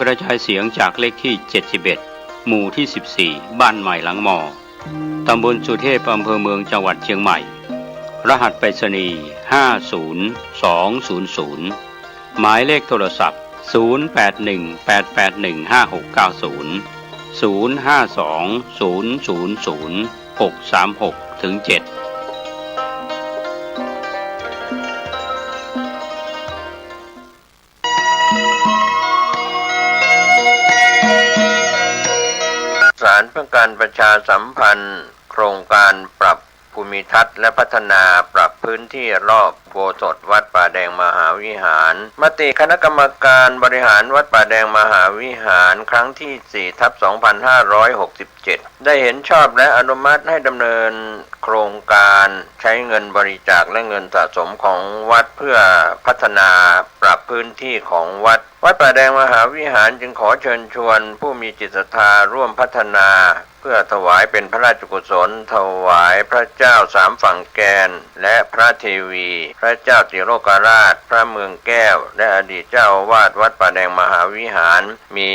กระจายเสียงจากเลขที่71หมู่ที่14บ้านใหม่หลังมอตำบลสุเทพอำเภอเมืองจังหวัดเชียงใหม่รหัสไปรษณีย์50200หมายเลขโทรศัพท์0818815690 0520000636-7สารเพื่อการประชาสัมพันธ์โครงการปรับภูมิทัศน์และพัฒนาปรับพื้นที่รอบอุโบสถวัดป่าแดงมหาวิหารมติคณะกรรมการบริหารวัดป่าแดงมหาวิหารครั้งที่ 4/2567 ได้เห็นชอบและอนุมัติให้ดำเนินโครงการใช้เงินบริจาคและเงินสะสมของวัดเพื่อพัฒนาปรับพื้นที่ของวัดป่าแดงมหาวิหารจึงขอเชิญชวนผู้มีจิตศรัทธาร่วมพัฒนาเพื่อถวายเป็นพระราชกุศลถวายพระเจ้าสามฝั่งแกนและพระเทวีพระเจ้าติโลกราชพระเมืองแก้วและอดีตเจ้าอาวาสวัดป่าแดงมหาวิหารมี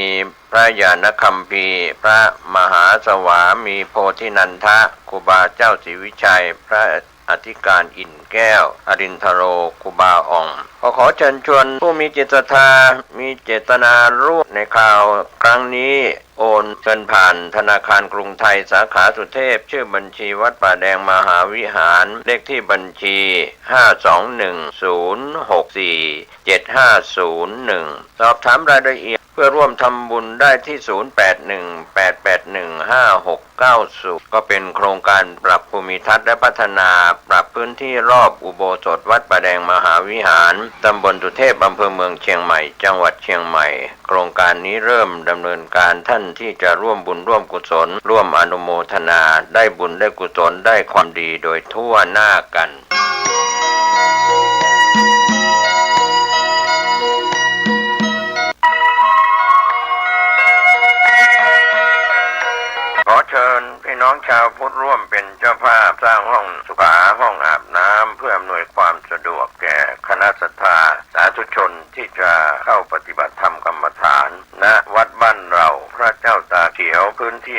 พระญาณคัมภีร์พระมหาสวามีโพธินันทะครูบาเจ้าศรีวิชัยพระอธิการอินแก้วอรินทโรครูบาอ่องขอเชิญชวนผู้มีจิตศรัทธามีเจตนาร่วมในข่าวครั้งนี้โอนเงินผ่านธนาคารกรุงไทยสาขาสุเทพชื่อบัญชีวัดป่าแดงมหาวิหารเลขที่บัญชี521064750สอบถามรายละเอียดเพื่อร่วมทำบุญได้ที่0818815690ก็เป็นโครงการปรับภูมิทัศน์และพัฒนาปรับพื้นที่รอบอุโบสถวัดป่าแดงมหาวิหารตำบลสุเทพอำเภอเมืองเชียงใหม่จังหวัดเชียงใหม่โครงการนี้เริ่มดำเนินการท่านที่จะร่วมบุญร่วมกุศลร่วมอนุโมทนาได้บุญได้กุศลได้ความดีโดยทั่วหน้ากันขอเชิญพี่น้องชาวพุทธร่วมเป็นเจ้าภาพสร้างห้องสุขาห้องอาบน้ำเพื่ออำนวยความสะดวกแก่คณะศรัทธาสาธุชนที่จะเข้าปฏิบัติธรรมกรรมฐานณวัดบ้านเราพระเจ้าตาเขียวพื้นที่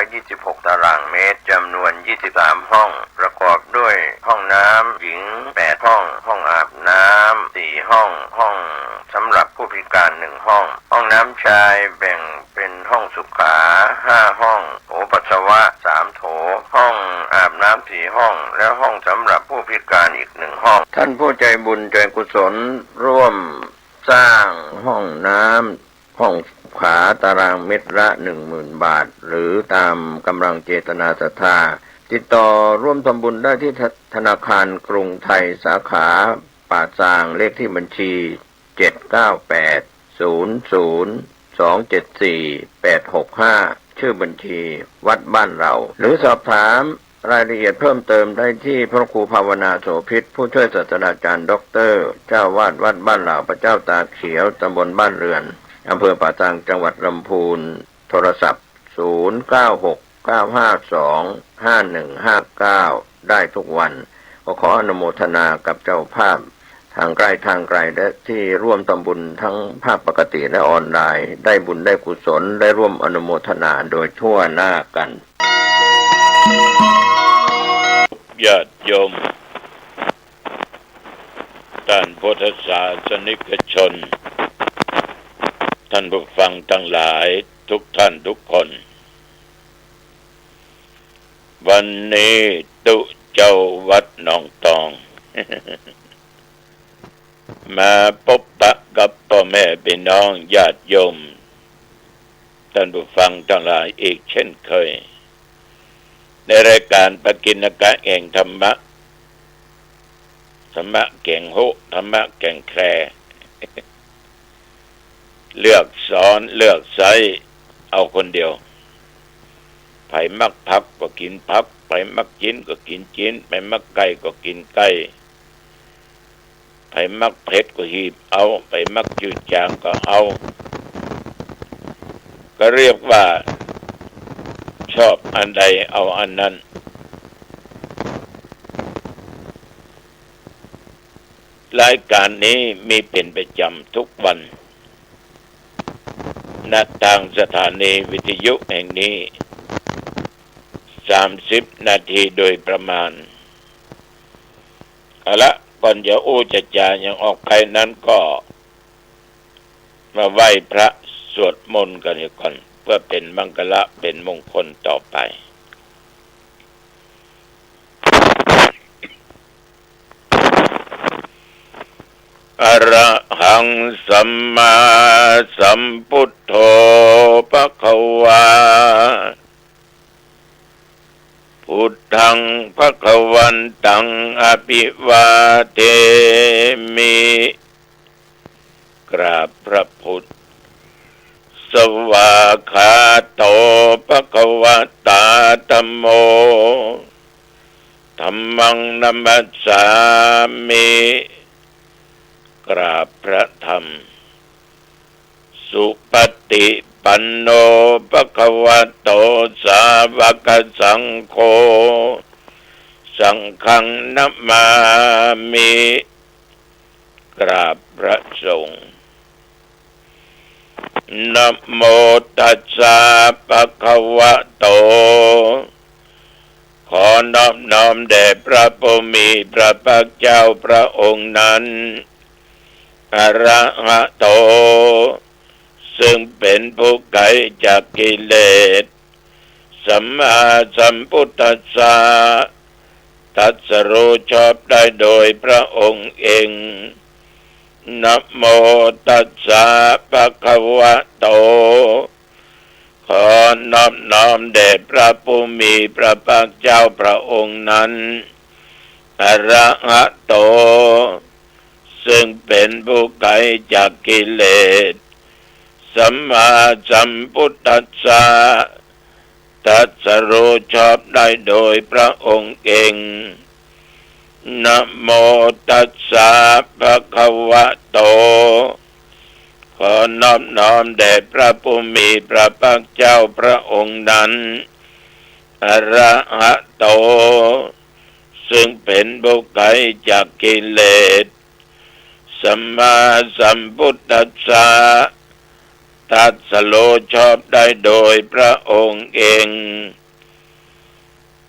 126ตารางเมตรจำนวน23ห้องประกอบด้วยห้องน้ำหญิง8ห้องห้องอาบน้ำ4ห้องห้องสำหรับผู้พิการ1ห้องห้องน้ำชายแบ่งเป็นห้องสุขา5ห้องโถปัสสาวะ3โถห้องอาบน้ำ4ห้องและห้องสำหรับผู้พิการอีก1ห้องท่านผู้ใจบุญใจกุศลร่วมสร้างห้องน้ำห้องขาตารางเมตรละ 10,000 บาทหรือตามกำลังเจตนาศรัทธาติดต่อร่วมทำบุญได้ที่ธนาคารกรุงไทยสาขาป่าซางเลขที่บัญชี79800274865ชื่อบัญชีวัดบ้านเราหรือสอบถามรายละเอียดเพิ่มเติมได้ที่พระครูภาวนาโสภิตผู้ช่วยศาสตราจารย์ด็อกเตอร์เจ้าวาดวัดบ้านเหล่าพระเจ้าตาเขียวตำบลบ้านเรือนอำเภอป่าซางจังหวัดลำพูนโทรศัพท์0969525159ได้ทุกวันขออนุโมทนากับเจ้าภาพทางไกลทางไกลและที่ร่วมทำบุญทั้งภาพปกติและออนไลน์ได้บุญได้กุศลได้ร่วมอนุโมทนาโดยทั่วหน้ากันญาติโยมท่านพุทธศาสนิกชนท่านผู้ฟังทั้งหลายทุกท่านทุกคนวันนี้ตุเจ้าวัดหนองตอง มาพบปะกับพ่อแม่พี่น้องญาติโยมท่านผู้ฟังทั้งหลายอีกเช่นเคยในรายการปกิณกะแห่งธรรมะธรรมะแก่งโหธรรมะแก่งแคร เลือกสอนเลือกใช้เอาคนเดียวไผมักผักก็กินผักไผมักจิ้นก็กินจิ้นไผมักไก่ก็กินไก่ไผมักเผ็ดก็หีบเอาไผมักจืดจางก็เอาก็เรียกว่าชอบอันใดเอาอันนั้นรายการนี้มีเป็นประจำทุกวัน ณทางสถานีวิทยุแห่งนี้30 นาทีโดยประมาณเอาละก่อนจะจะจายังออกไปนั้นก็มาไหว้พระสวดมนต์กันก่อนเพื่อเป็นมังคละเป็นมงคลต่อไปอรหังสัมมาสัมพุทโธภควาพุทธังภควันตังอภิวาเทมิกราบพระพุทธสวากขาโตภควตาธัมโมธัมมังนัมมัสสามิกราบพระธรรมสุปฏิปันโนภควโตสาวกสังโฆสังฆังนัมมามิกราบพระสงฆ์นะโมตัสสะภะคะวะโตขอนอบน้อมแด่พระผู้มีพระภาคเจ้าพระองค์นั้นอรหะโตซึ่งเป็นผู้ไกลจากกิเลสสัมมาสัมพุทธัสสะตรัสรู้ชอบได้โดยพระองค์เองนะโมตัสสะภะคะวะโตขอนอบน้อมแด่พระผู้มีพระภาคเจ้าพระองค์นั้นอรหะโตซึ่งเป็นผู้ไกลจากกิเลสสัมมาสัมพุทธัสสะตรัสรู้ชอบได้โดยพระองค์เองนะโมตัสสะภะคะวะโตขอนอบน้อมแด่พระผู้มีพระภาคเจ้าพระองค์นั้นอรหะโตซึ่งเป็นผู้ไกลจากกิเลสสัมมาสัมพุทธัสสะตรัสรู้ชอบได้โดยพระองค์เอง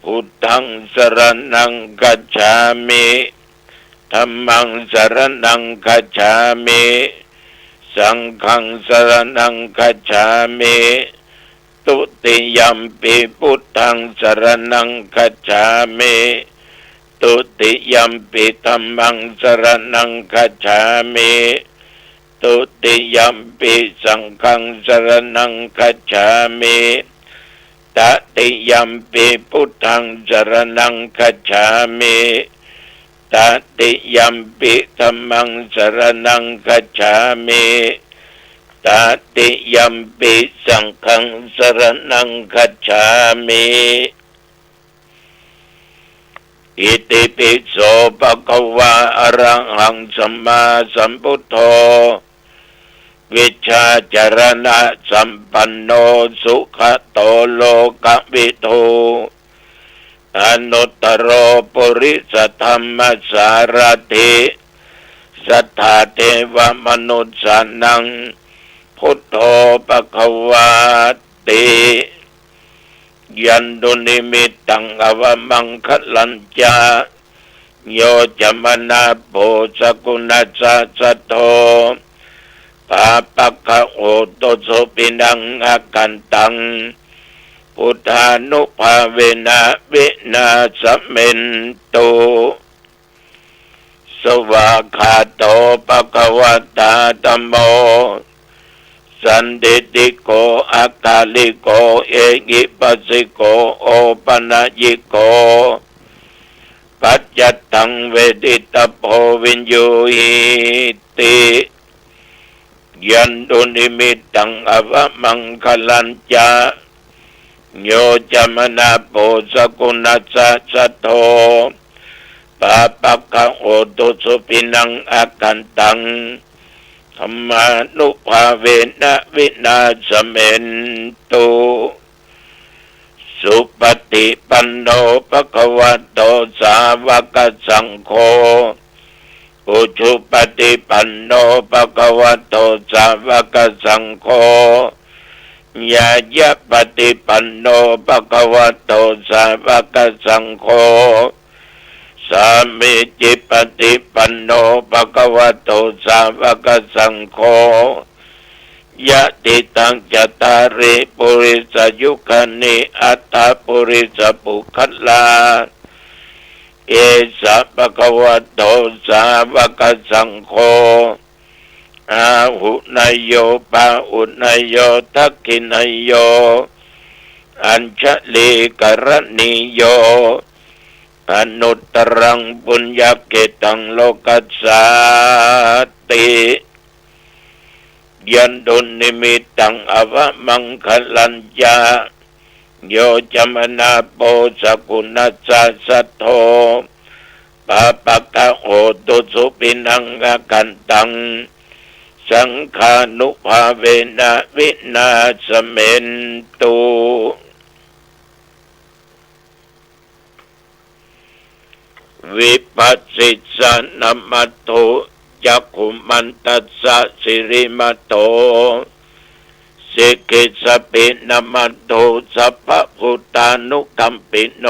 พุทธังสรณังคัจฉามิธัมมังสรณังคัจฉามิสังฆังสรณังคัจฉามิตุติยัมปิพุทธังสรณังคัจฉามิตุติยัมปิธัมมังสรณังคัจฉามิตุติยัมปิสังฆังสรณังคัจฉามิตติยัมปิพุทธังสรณังคัจฉามิตติยัมปิธัมมังสรณังคัจฉามิตติยัมปิสังฆังสรณังคัจฉามิอิติปิโสภะคะวะอะระหังสัมมาสัมพุทโธวิชาจารณะสัมปันโนสุขโตโลกวิทูอนุตตโรปุริสธรรมสารถิสัทธาเทวมนุษย์สานังพุทโธภคะวาติยันตุนิมิตตังอวมังคลัญจาโยจมนาโพสกุณัสสะโทปาปัคคะโอโตโสปินังอากันตังพุทธานุภาเวนะวินาสเมนโตสวากขาโตภควตาธัมโมสันติติโกอากาลิโกเอกิปัสสิโกโอปนัญญิโกปัจจตังเวทิตโพวินยูหิติยันตุนิมิตตังอวมังคลัญจาโยจมนาโพสกุณัสสะโทปาปัคคะโอตุสุปินังอากันตังธัมมานุภาเวนะวินาสเมนตุสุปฏิปันโนภควโตสาวกสังโฆอุชุปฏิปันโนภควโตสาวกสังโฆ ยายะปฏิปันโนภะคะวะโตสาวกสังโฆสามีจิปฏิปันโนภะคะวะโตสาวกสังโฆยะติตังจตาริปุริสยุคนิอัตตปุริสปุคัลลาเอสะภะคะวะโตสาวกสังโฆอาหุนายโยปาอุนายโยทักขินายโยอัญชลีกรณีโยอนุตตรังปุญญเกตังโลกัสสาติยันดุนิมิตังอวมังคลัญญาโยจมนาโปสกุณัสสะสัทโธปะปะกะโหตุสุปินังกกันตังสังฆานุภาเวนะวินาสเมนตุวิปัสสิสานัมมัตโตจักขุมันตัสสะสิริมัตโตสิกิสปินัมมัตโตสัพพพุทธานุกัมปิโน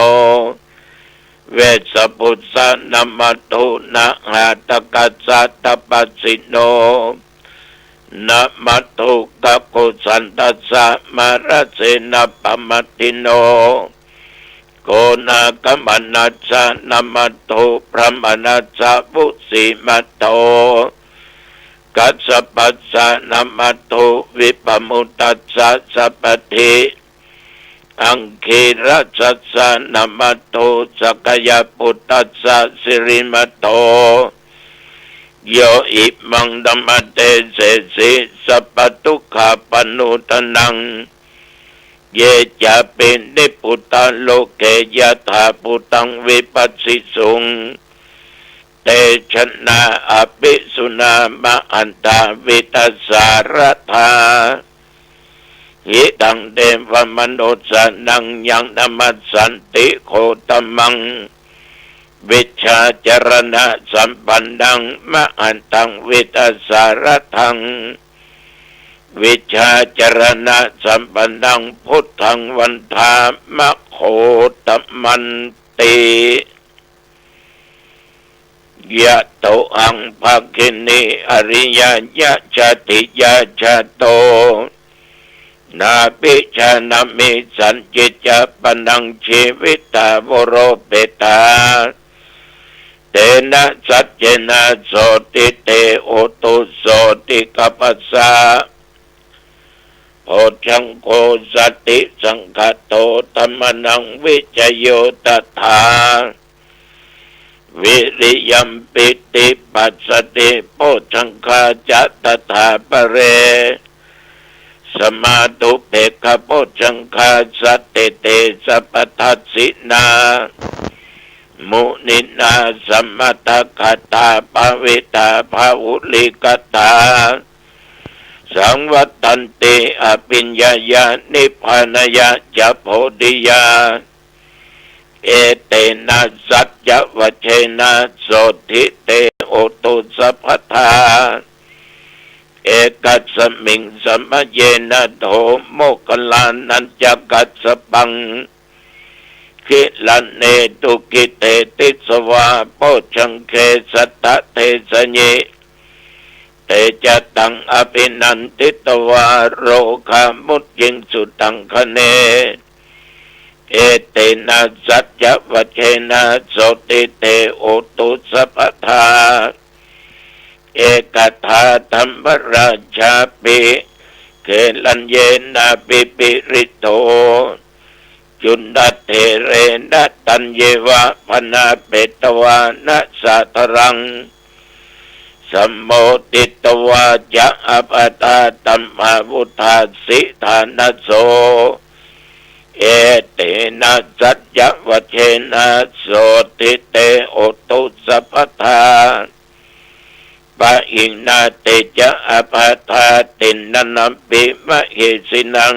เวสปุสสะนัมมัตโตนะหาตกัสสะตปัสสิโนนะมัตโตกะโกสันตัสสะมาระเสนะปมัตติโนโกนาคมัณัสสะนะมัตโตพระมนัสสะวุสิมัตโตกัสสปัสสะนะมัตโตวิปมุตตัสสะสัพพทิอังคีรัสสะนะมัตโตสักยปุตตัสสะสิริมัตโตโยอิมังดัมมะเตเสสิสัพพทุกขาปนุตนังเยจะเป็นนิพุตตโลเกยถาพุตังวิปัสสิสุงเตชนะอภิสุนามะอันตาวิตัสสารธาหิตังเดวมโนสนังยังนมัสสันติโคตมังวิชาจรณะสัมปันนังมะอันตังวิตัสสารทังวิชาจรณะสัมปันนังพุทธังวันธามะโคตมันติยะโตอังภาคินีอริยยะจติยะจโตนาปิชานามิสันจิจปนังชีวิตาวโรเปตาเตนะสัจเจนะโสติเตโอตุโสติกัปปสสะโพชังโกสติสังฆโตธัมมนังวิจโยตถาวิริยัมปิติปัสสติโพชังคาจัตถาปะเรสมาตุเปกขโพชังคาสัตเตเตสัพพทัสสินามุนินาสัมมัตตคตาภาวิตาภาวุลิกตาสังวัตตันติอภิญญายานิพพานายาจะโพธิยาเอเตนะสัจจวเชนะโสทิเตโอตุสัพพทาเอกัสมิงสัมเยนะโธโมคลานันจกัสสปังคิลันเนตุกิเตติสวาโพชังเคสัตตะเทสญิเตจตังอภินันติตวาโรคามุตยิงสุตังคะเนเอเตนะสัจจวเชนะโสติเตโอตุสัพพทาเอกทาธรรมราชาปิเกลัญเยนะปิปิริโตจุนดัตเทเรนะตัญเยวะพนาเปตวานะสัตรังสัมโมติตวาจะอปตาตัมมาวุธาสิธานโสเอเตนะสัจจวเชนะโสติเตโอตุสัพพทาปะอินาเตจะอปทาตินนัมปิมะเหสินัง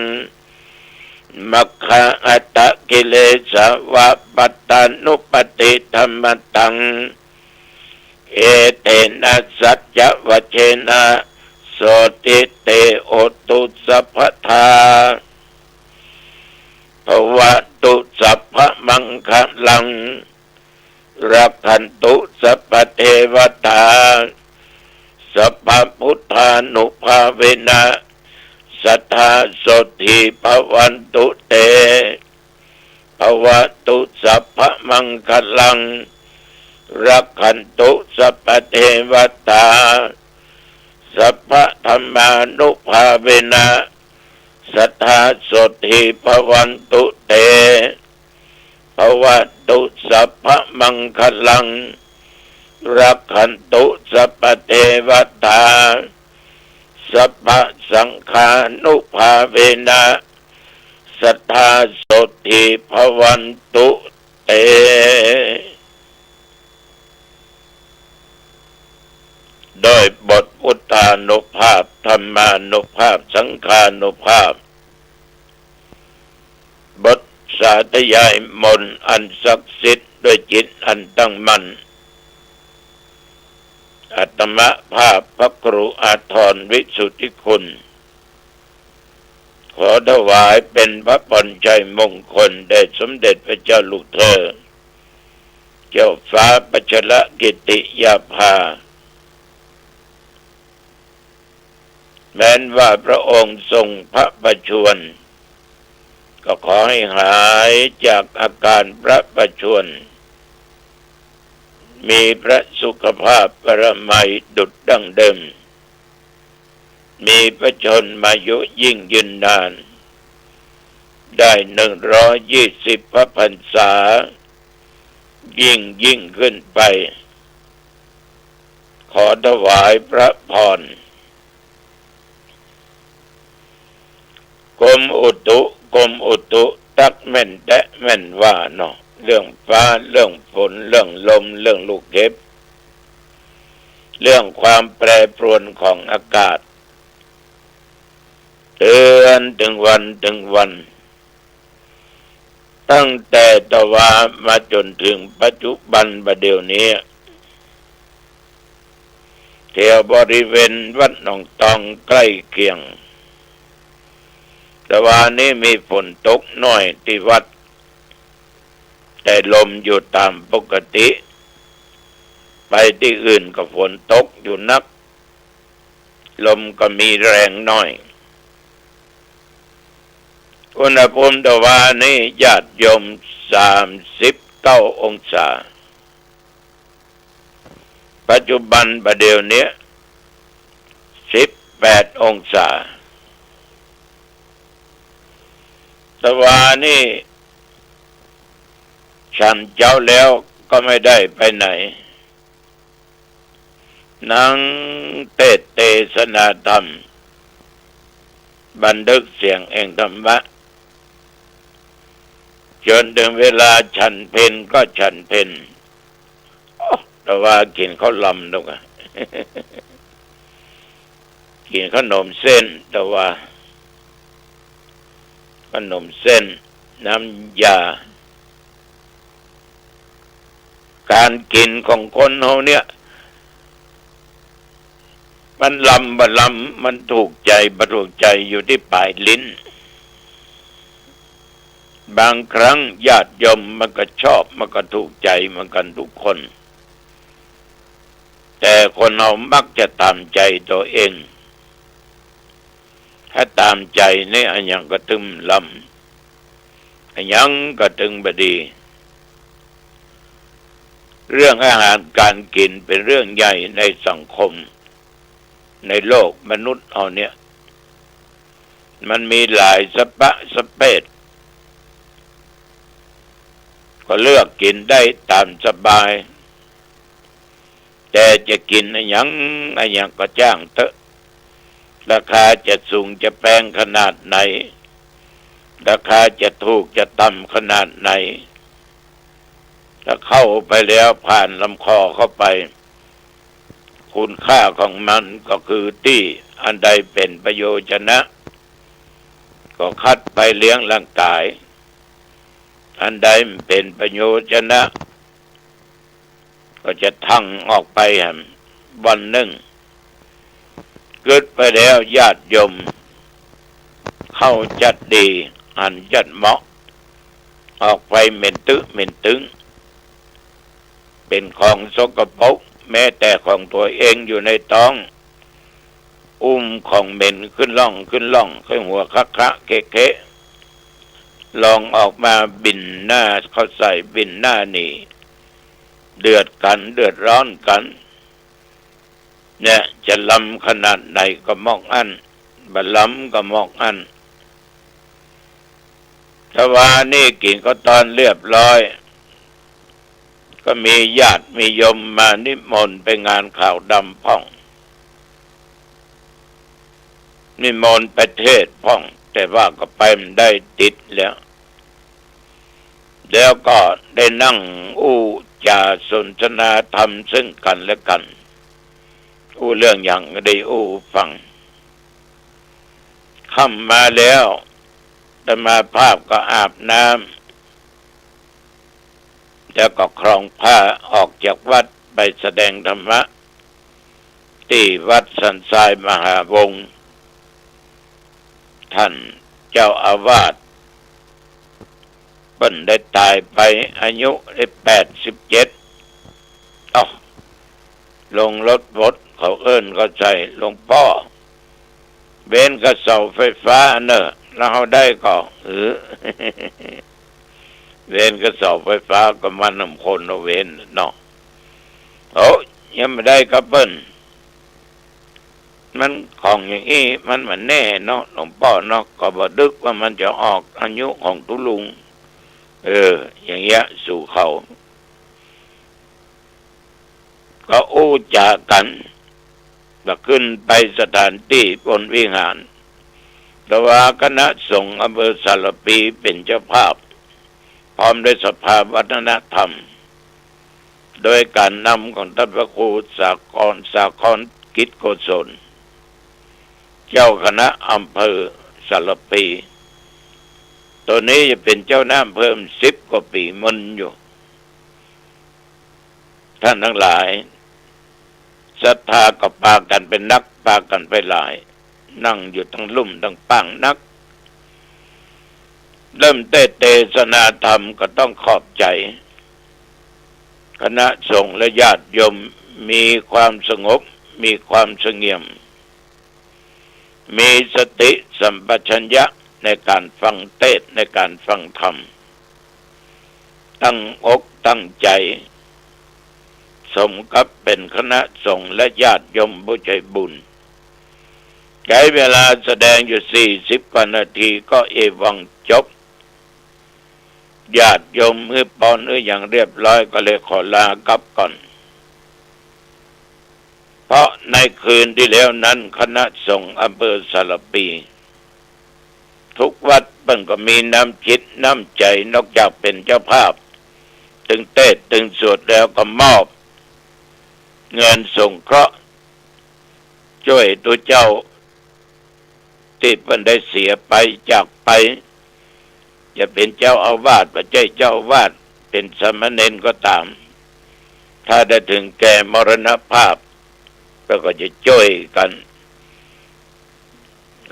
มัคคะอัตตะกิเลสวะปัตตานุปติธรรมตังเอเตนะสัจจวเชนะโส โสติเตโอตุสัพพทาภวตุสัพพมังคลังรักขันตุสัพพเทวตาสัพพพุทธานุภาเวนะสัทธาโสติภวันตุเตภวตุสัพพมังคลังรักขันตุสัพพเทวตาสัพพธรรมานุภาเวนะสัทธาโสติภวันตุเตภวตุสัพพมังคลังรักขันตุสัพพเทวตาสัพพสังฆานุภาเวนะสัทธาโสติภวันตุเตโดยบทพุทธานุภาพธรรมานุภาพสังฆานุภาพบทสาธยายมนต์อันศักดิ์สิทธิ์ด้วยจิตอันตั้งมั่นอาตมภาพพระครูอาทรวิสุทธิคุณขอถวายเป็นพระพรชัยมงคลแด่สมเด็จพระเจ้าลูกเธอเจ้าฟ้าปัชรกิติยาภาแม้นว่าพระองค์ทรงพระประชวรก็ขอให้หายจากอาการพระประชวรมีพระสุขภาพปรมัยดุจดั้งเดิมมีพระชนมายุยิ่งยืนนานได้120 พระพรรษายิ่งขึ้นไปขอถวายพระพรกรมอุตุตักแม่นแตะแม่นว่าเนาะเรื่องฟ้าเรื่องฝนเรื่องลมเรื่องลูกเห็บเรื่องความแปรปรวนของอากาศเตือนถึงวันตั้งแต่ตะวันมาจนถึงปัจจุบันบัดเดี๋ยวนี้แถวบริเวณวัดหนองตองใกล้เคียงแต่ว่านี้มีฝนตกน้อยที่วัดแต่ลมอยู่ตามปกติไปที่อื่นก็ฝนตกอยู่นักลมก็มีแรงน้อยอุณหภูมิแต่ว่านี้ญาติโยม39 องศาปัจจุบันประเดี๋ยวนี้18 องศาแต่ว่านี่ฉันเจ้าแล้วก็ไม่ได้ไปไหนนั่งเทศนาธรรมบันทึกเสียงเองธรรมะจนถึงเวลาฉันเพลก็ฉันเพลแต่ว่ากินข้าวลำด้วยกัน กินขนมเส้นแต่ว่าขนมเส้นน้ำยาการกินของคนเขาเนี่ยมันลำมันถูกใจบรรลุใจอยู่ที่ปลายลิ้นบางครั้งญาติโยมมันก็ชอบมันก็ถูกใจเหมือนกันทุกคนแต่คนเรามักจะตามใจตัวเองถ้าตามใจนี่อันยังก็ตึมลำอันยังก็ตึงบดีเรื่องอาหารการกินเป็นเรื่องใหญ่ในสังคมในโลกมนุษย์เอาเนี่ยมันมีหลายสเปดก็เลือกกินได้ตามสบายแต่จะกินอันยังก็จ้างเถอะราคาจะสูงจะแพงขนาดไหนราคาจะถูกจะต่ำขนาดไหนถ้าเข้าไปแล้วผ่านลำคอเข้าไปคุณค่าของมันก็คือที่อันใดเป็นประโยชนะก็คัดไปเลี้ยงร่างกายอันใดเป็นประโยชนะก็จะทั้งออกไปวันหนึ่ง เกิดไปแล้วญาติโยมเข้าจัดดีหันจัดเหมาะออกไปเหม็นตึงเป็นของสกปรกแม้แต่ของตัวเองอยู่ในท้องอุ้มของเหม็นขึ้นล่องขึ้นหัวคะเกะลองออกมาบินหน้าเขาใส่บินหน้านี่เดือดร้อนกันเนี่ยจะลำขนาดไหนก็มอกอันบัลำก็มอกอันถ้าว่านี่กินก็ตอนเรียบร้อยก็มีญาติมีโยมมานิมนต์ไปงานข่าวดำพ่องนิมนต์ไปเทศพ่องแต่ว่าก็ไปไม่ได้ติดแล้วก็ได้นั่งจาสนทนาธรรมซึ่งกันและกันเรื่องอย่างได้ฟังค่ำมาแล้วอาตมาภาพก็อาบน้ำแล้วก็ครองผ้าออกจากวัดไปแสดงธรรมะที่วัดสันทรายมหาวงศ์ท่านเจ้าอาวาสเพิ่นได้ตายไปอายุได้87ลงรถบดเขาเขาใจหลวงพ่อเว้นกระเสาไฟฟ้าเนอะแล้วเขาได้ก็เว้นกระเสาไฟฟ้าก็มันนำคนเอาเว้นเนาะยังไม่ได้กับเปิ้นมันของอย่างนี้มันเหมือนแน่เนาะหลวงพ่อเนาะก็บ่ดึกว่ามันจะออกอายุของตุลุงอย่างเงี้ยสู่เขาก็จากันก็ขึ้นไปสถานที่บนวิหารแต่ว่าคณะสงฆ์อำเภอสารปีเป็นเจ้าภาพพร้อมด้วยสภาวัฒนธรรมโดยการนำของท่านพระครูสากรกิจโกศลเจ้าคณะอำเภอสารปีตัวนี้จะเป็นเจ้าหน้าเพิ่ม10 กว่าปีมันอยู่ท่านทั้งหลายศรัทธาก็ปากันเป็นนักปากันไปหลายนั่งอยู่ทั้งลุ่มทั้งปังนักเริ่มเทศนาธรรมก็ต้องขอบใจคณะสงฆ์และญาติโยมมีความสงบมีความสงเงียมมีสติสัมปชัญญะในการฟังเทศในการฟังธรรมตั้งอกตั้งใจสมกับเป็นคณะสงฆ์และญาติโยมผู้ใจบุญใช้เวลาแสดงอยู่40 กว่านาทีก็เอวังจบญาติโยมปอนอย่างเรียบร้อยก็เลยขอลากลับก่อนเพราะในคืนที่แล้วนั้นคณะสงฆ์อำเภอสารปีทุกวัดเพิ่งก็มีน้ำจิตน้ำใจนอกจากเป็นเจ้าภาพถึงเทศถึงสวดแล้วก็มอบเงินสงเคราะห์ช่วยตัวเจ้าที่เพิ่นได้เสียไปจากไปจะเป็นเจ้าอาวาสไม่ใช่เจ้าอาวาสเป็นสามเณรก็ตามถ้าได้ถึงแก่มรณภาพก็จะช่วยกัน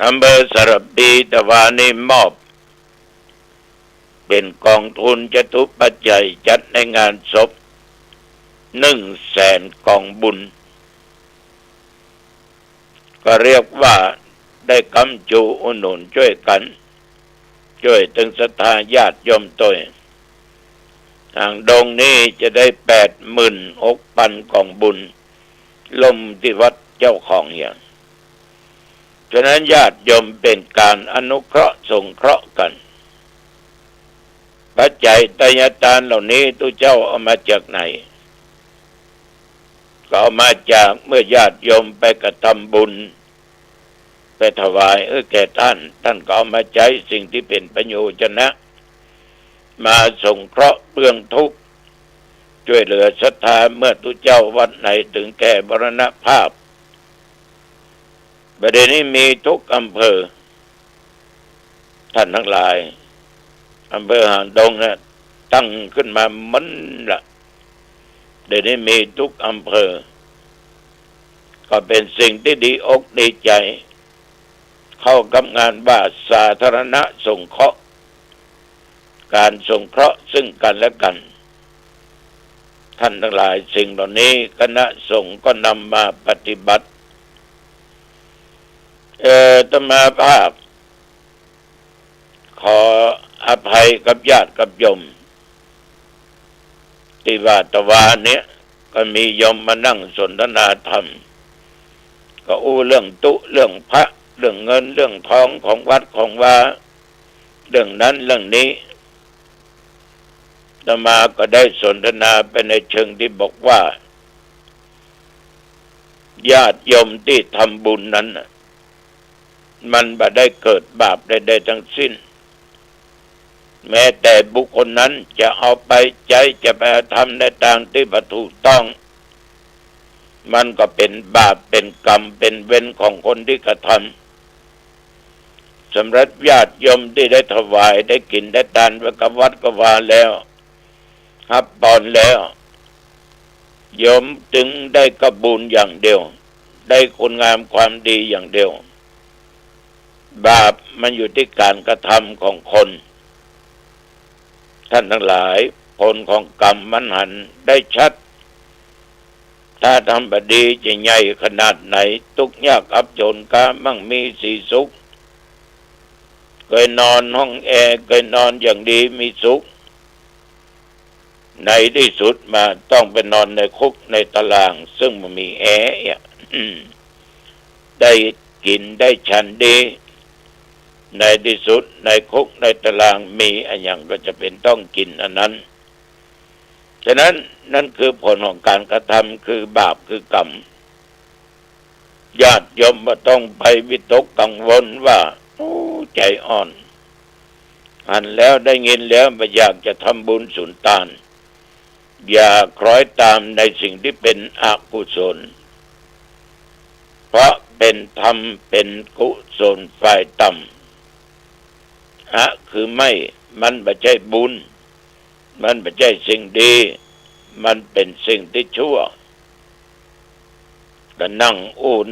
อำเภอสารปีตะวันนี้มอบเป็นกองทุนจตุปัจจัยจัดในงานศพ100,000 กองบุญก็เรียกว่าได้กำจูอุดหนุนช่วยกันช่วยถึงศรัทธาญาติโยมตัวทางดงนี้จะได้86,000 กองบุญลมที่วัดเจ้าของอย่างฉะนั้นญาติโยมเป็นการอนุเคราะห์สงเคราะห์กันปัจจัยทายทานเหล่านี้ตุเจ้าเอามาจากไหนก็เอามาจากเมื่อญาติโยมไปกระทำบุญไปถวายแก่ท่านก็เอามาใช้สิ่งที่เป็นประโยชน์นะมาสงเคราะห์เบื้องทุกข์ช่วยเหลือศรัทธาเมื่อตุเจ้าวัดไหนถึงแก่มรณภาพประเด็นนี้มีทุกอำเภอท่านทั้งหลายอำเภอหางดงนะตั้งขึ้นมามันละเดี๋ยวนี้มีทุกอำเภอ ก็เป็นสิ่งที่ดีอกดีใจเข้ากับงานว่าสาธารณสงเคราะห์การสงเคราะห์ซึ่งกันและกันท่านทั้งหลายสิ่งเหล่านี้คณะสงฆ์ก็นำมาปฏิบัติอาตมาภาพขออภัยกับญาติกับโยมที่ว่าตะวาเนี้ยก็มีโยมมานั่งสนทนาธรรมก็อู้เรื่องตุเรื่องพระเรื่องเงินเรื่องทองของวัดของวาเรื่องนั้นเรื่องนี้อาตมาก็ได้สนทนาไปในเชิงที่บอกว่าญาติโยมที่ทำบุญนั้นมันบ่ได้เกิดบาปใดๆทั้งสิ้นแม้แต่บุคคลนั้นจะเอาไปใจจะไปทำในทางที่บ่ถูกต้องมันก็เป็นบาปเป็นกรรมเป็นเวรของคนที่กระทำสำหรับญาติโยมที่ได้ถวายได้กินได้ทานไว้กับวัดก็ว่าแล้วรับปอนแล้วโยมถึงได้กระบุญอย่างเดียวได้คุณงามความดีอย่างเดียวบาปมันอยู่ที่การกระทำของคนท่านทั้งหลายผลของกรรมมันหันได้ชัดถ้าทำบดีจะใหญ่ขนาดไหนทุกข์ยากอับจนกามั่งมีสีสุขเคยนอนห้องแอร์เคยนอนอย่างดีมีสุขในที่สุดมาต้องไปนอนในคุกในตารางซึ่งมันมีแอร์ได้กินได้ฉันดีในที่สุดในคุกในตารางมีอันอย่างก็จะเป็นต้องกินอันนั้นฉะนั้นนั่นคือผลของการกระทำคือบาปคือกรรมญาติโยมบ่ต้องไปวิตกกังวลว่าใจอ่อนอ่านแล้วได้ยินแล้วไม่อยากจะทำบุญสุนทานอย่าคล้อยตามในสิ่งที่เป็นอกุศลเพราะเป็นธรรมเป็นกุศลฝ่ายต่ำคือไม่มันไม่ใช่บุญมันไม่ใช่สิ่งดีมันเป็นสิ่งที่ชั่วก็นั่ง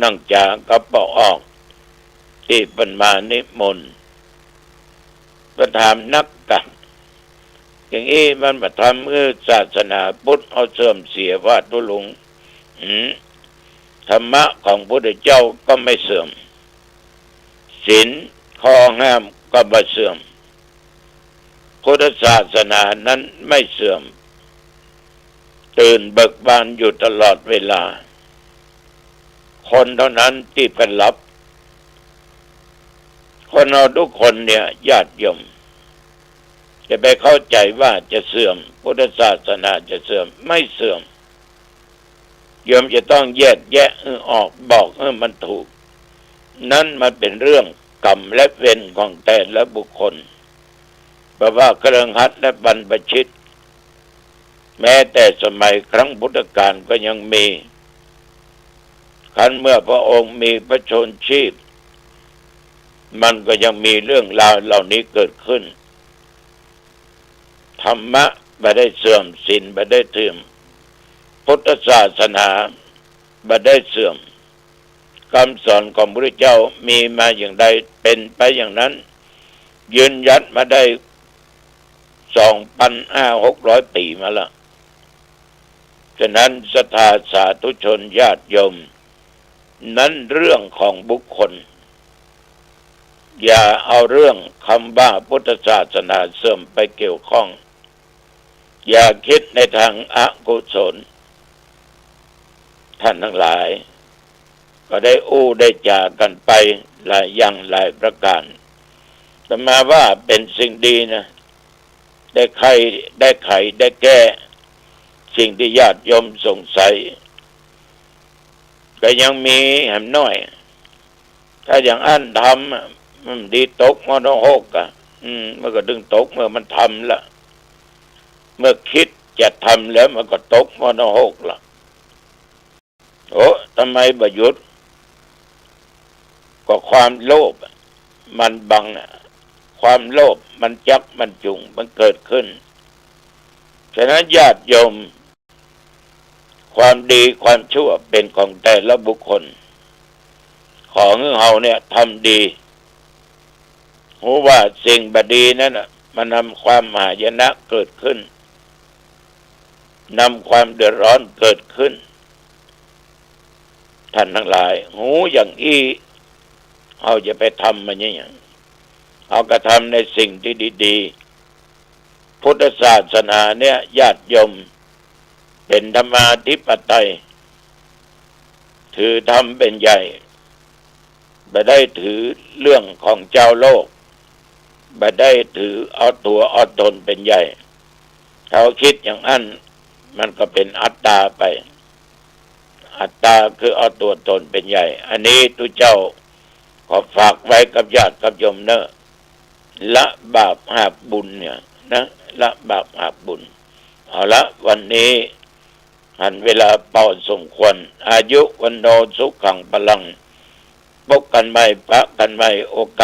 นั่งจาก็ปออกที่เป็นมานิมนต์ก็ถามนักกันอย่างนี้มันมาทำศาสนาพุทธเอาเสื่อมเสียว่าตุลุงธรรมะของพระพุทธเจ้าก็ไม่เสื่อมศีลข้อห้ามก็ไม่เสื่อมพุทธศาสนานั้นไม่เสื่อมตื่นเบิกบานอยู่ตลอดเวลาคนเท่านั้นที่เป็นหลับคนเราทุกคนเนี่ยญาติโยมจะไปเข้าใจว่าจะเสื่อมพุทธศาสนาจะเสื่อมไม่เสื่อมโยมจะต้องแยกแยะออกบอกมันถูกนั่นมันเป็นเรื่องกรรมและเวรของแต่ละบุคคลเพราะว่าเครื่องหัตถ์และบรรพชิตแม้แต่สมัยครั้งพุทธกาลก็ยังมีคันเมื่อพระองค์มีพระชนชีพมันก็ยังมีเรื่องราวเหล่านี้เกิดขึ้นธรรมะไม่ได้เสื่อมศีลไม่ได้เสื่อมพุทธศาสนาไม่ได้เสื่อมคำสอนของพระพุทธเจ้ามีมาอย่างใดเป็นไปอย่างนั้นยืนยันมาได้ 2,500-600 ปีมาแล้วฉะนั้นศรัทธาสาธุชนญาติโยมนั้นเรื่องของบุคคลอย่าเอาเรื่องคำว่าพุทธศาสนาเสื่อมไปเกี่ยวข้องอย่าคิดในทางอกุศลท่านทั้งหลายก็ได้ได้จากันไปหลายอย่างหลายประการแต่มาว่าเป็นสิ่งดีนะได้ไขได้แก้สิ่งที่ญาติโยมสงสัยก็ยังมีแหมน้อยถ้าอย่างอันทำมันดีตกมโนหกมันก็ดึงตกเมื่อมันทำละเมื่อคิดจะทำแล้วมันก็ตกมโนหกละทำไมบ่หยุดก็ความโลภมันบังความโลภมันจักมันจุงมันเกิดขึ้นฉะนั้นญาติโยม ความดีความชั่วเป็นของแต่ละบุคคลขอให้เฮาเนี่ยทำดีรู้ว่าสิ่งบดีนั้นน่ะมันนำความหายนะเกิดขึ้นนำความเดือดร้อนเกิดขึ้นท่านทั้งหลายหูอย่างอี้เอาจะไปทำมันอย่างเอากระทำในสิ่งที่ดีๆพุทธศาสนาเนี่ยญาติโยมเป็นธรรมาธิปไตยถือธรรมเป็นใหญ่ไม่ได้ถือเรื่องของเจ้าโลกไม่ได้ถือเอาตัวเอาตนเป็นใหญ่เขาคิดอย่างนั้นมันก็เป็นอัตตาไปอัตตาคือเอาตัวตนเป็นใหญ่อันนี้ตุเจ้าขอฝากไว้กับญาติกับโยมเนอะละบาปหาบบุญเนี่ยนะละบาปหาบบุญเอาละวันนี้หันเวลาเป่าสมควรอายุวันโนสุขังพลังพบกันใหม่ปะกันใหม่โอกาส